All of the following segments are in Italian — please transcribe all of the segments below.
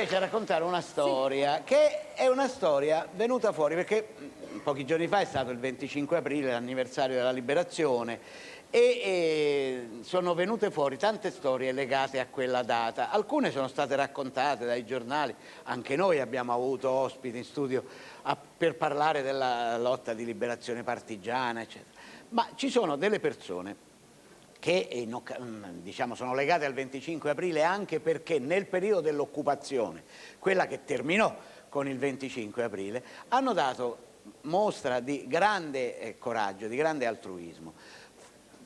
invece a raccontare una storia, che è una storia venuta fuori perché pochi giorni fa è stato il 25 aprile, l'anniversario della liberazione, e sono venute fuori tante storie legate a quella data. Alcune sono state raccontate dai giornali, anche noi abbiamo avuto ospiti in studio per parlare della lotta di liberazione partigiana, eccetera. Ma ci sono delle persone che diciamo, sono legate al 25 aprile anche perché nel periodo dell'occupazione, quella che terminò con il 25 aprile, hanno dato mostra di grande coraggio, di grande altruismo.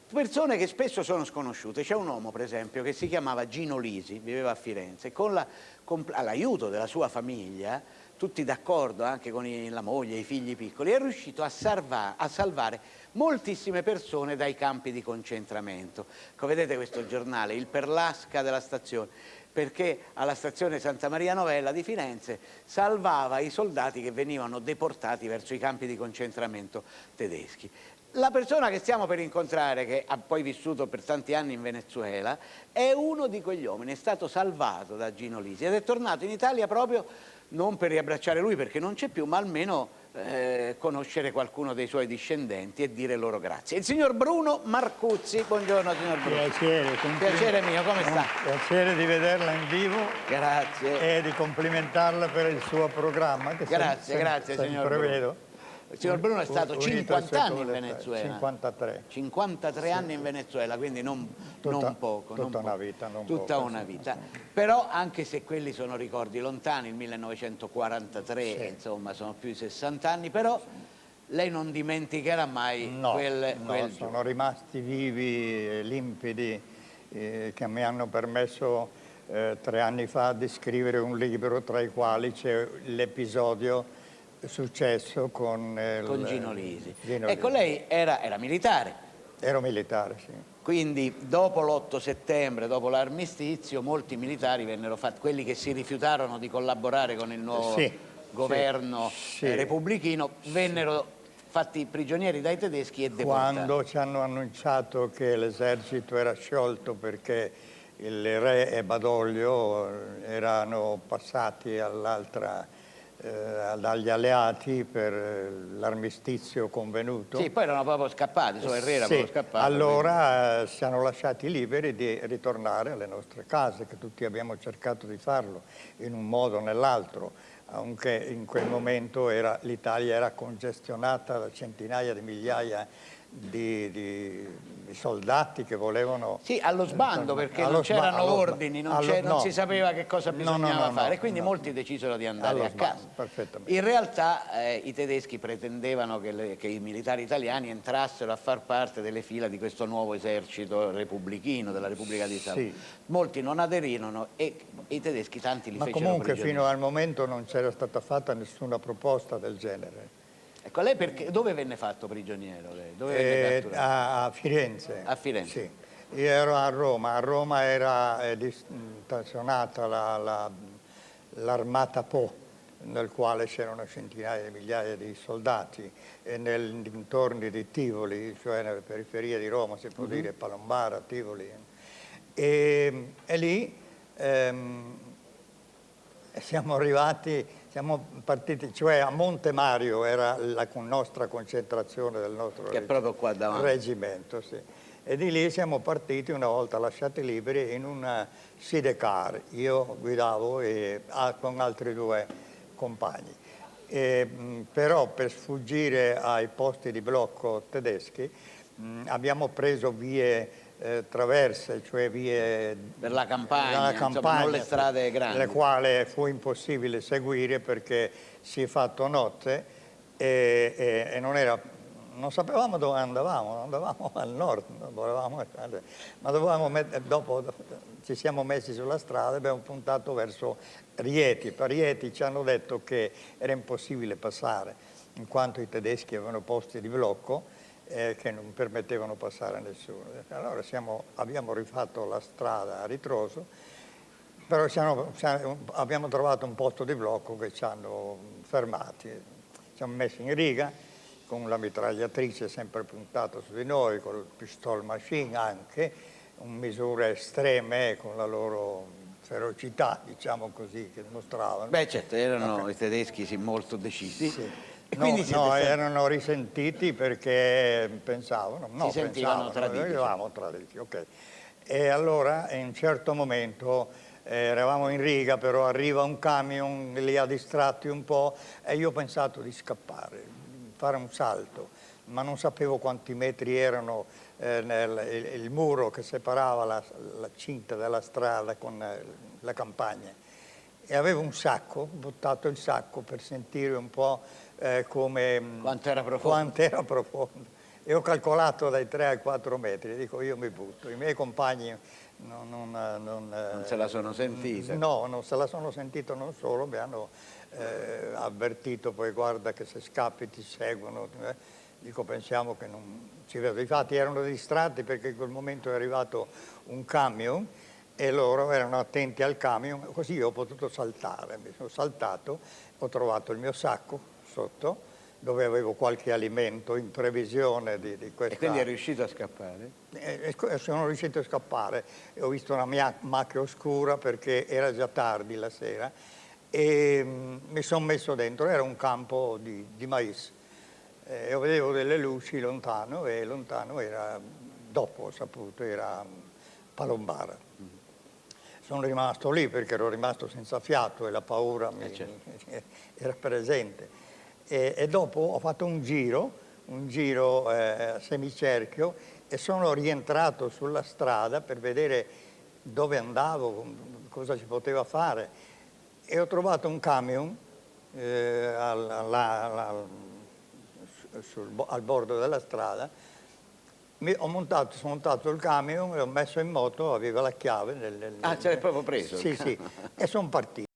Persone che spesso sono sconosciute. C'è un uomo, per esempio, che si chiamava Gino Lisi, viveva a Firenze, con l'aiuto della sua famiglia, tutti d'accordo anche con la moglie e i figli piccoli, è riuscito a salvare moltissime persone dai campi di concentramento. Ecco, vedete questo giornale, il Perlasca della stazione, perché alla stazione Santa Maria Novella di Firenze salvava i soldati che venivano deportati verso i campi di concentramento tedeschi. La persona che stiamo per incontrare, che ha poi vissuto per tanti anni in Venezuela, è uno di quegli uomini, è stato salvato da Gino Lisi ed è tornato in Italia proprio non per riabbracciare lui perché non c'è più, ma almeno conoscere qualcuno dei suoi discendenti e dire loro grazie. Il signor Bruno Marcuzzi, buongiorno signor Bruno. Piacere mio, come sta? Piacere di vederla in vivo. Grazie. E di complimentarla per il suo programma. Che grazie signor Bruno. Vedo. Il signor Bruno è stato 50 anni in Venezuela. 53. 53 anni in Venezuela, quindi non poco. Tutta una vita. Tutta una vita. Però anche se quelli sono ricordi lontani, il 1943, insomma, sono più di 60 anni, però lei non dimenticherà mai quel sono giorno. rimasti vivi e limpidi, che mi hanno permesso 3 anni fa di scrivere un libro tra i quali c'è l'episodio successo con Gino Lisi. Ecco, lei era militare. Ero militare, sì. Quindi dopo l'8 settembre, dopo l'armistizio, molti militari vennero fatti, quelli che si rifiutarono di collaborare con il nuovo governo repubblichino, vennero fatti prigionieri dai tedeschi e deportati. Quando ci hanno annunciato che l'esercito era sciolto perché il re e Badoglio erano passati dagli alleati per l'armistizio convenuto. Sì, poi erano proprio scappati, il re era proprio scappato. Allora siamo lasciati liberi di ritornare alle nostre case, che tutti abbiamo cercato di farlo in un modo o nell'altro, anche in quel momento l'Italia era congestionata da centinaia di migliaia di soldati che volevano... Sì, allo sbando, perché non c'erano ordini, non si sapeva che cosa bisognava fare, e quindi molti decisero di andare a casa. In realtà i tedeschi pretendevano che i militari italiani entrassero a far parte delle fila di questo nuovo esercito repubblichino della Repubblica d'Italia. Molti non aderirono e i tedeschi tanti li fecero prigionieri. Ma comunque fino al momento non c'era stata fatta nessuna proposta del genere. Ecco, lei dove venne fatto prigioniero? Dove venne catturato? A Firenze. A Firenze? Sì. Io ero a Roma. A Roma era stazionata l'armata Po, nel quale c'erano centinaia di migliaia di soldati, e nei dintorni di Tivoli, cioè nelle periferie di Roma, si può dire, Palombara, Tivoli. E lì siamo partiti, cioè a Monte Mario era la nostra concentrazione del nostro proprio qua reggimento. Sì. E di lì siamo partiti, una volta lasciati liberi, in una sidecar. Io guidavo con altri 2 compagni. Però per sfuggire ai posti di blocco tedeschi abbiamo preso vie traverse, cioè vie per la campagna, insomma, non le strade grandi, le quali fu impossibile seguire perché si è fatto notte e non sapevamo dove andavamo al nord, ma dopo ci siamo messi sulla strada e abbiamo puntato verso Rieti. Per Rieti ci hanno detto che era impossibile passare in quanto i tedeschi avevano posti di blocco che non permettevano passare a nessuno. Allora abbiamo rifatto la strada a ritroso, però abbiamo trovato un posto di blocco che ci hanno fermati. Ci siamo messi in riga con la mitragliatrice sempre puntata su di noi, con il pistol machine anche, misure estreme con la loro ferocità, diciamo così, che dimostravano. Beh, certo, erano i tedeschi sì, molto decisi. Sì. E No, quindi siete stati- erano risentiti perché pensavano, Si sentivano traditi, noi eravamo traditi, ok. E allora in un certo momento eravamo in riga, però arriva un camion, li ha distratti un po' e io ho pensato di scappare, fare un salto, ma non sapevo quanti metri erano il muro che separava la cinta della strada con la campagna. E avevo un sacco, ho buttato il sacco per sentire un po' come Quanto era profondo. quanto era profondo. E ho calcolato dai 3 ai 4 metri, dico io mi butto. I miei compagni Non se la sono sentita. no, non se la sono sentita, non solo, mi hanno avvertito, poi guarda che se scappi ti seguono. Dico pensiamo che non ci vedo. Infatti erano distratti perché in quel momento è arrivato un camion e loro erano attenti al camion, così io ho potuto saltare. Mi sono saltato, ho trovato il mio sacco sotto, dove avevo qualche alimento in previsione di questa... E quindi è riuscito a scappare? E sono riuscito a scappare. E ho visto una mia macchia oscura perché era già tardi la sera e mi sono messo dentro, era un campo di mais. Io vedevo delle luci lontano e lontano era, dopo ho saputo, era Palombara. Sono rimasto lì perché ero rimasto senza fiato e la paura era presente. E dopo ho fatto un giro a semicerchio e sono rientrato sulla strada per vedere dove andavo, cosa si poteva fare. E ho trovato un camion al bordo della strada. Sono montato il camion, l'ho messo in moto, aveva la chiave. Ah, ce l'hai proprio preso? Sì, sì, e sono partito.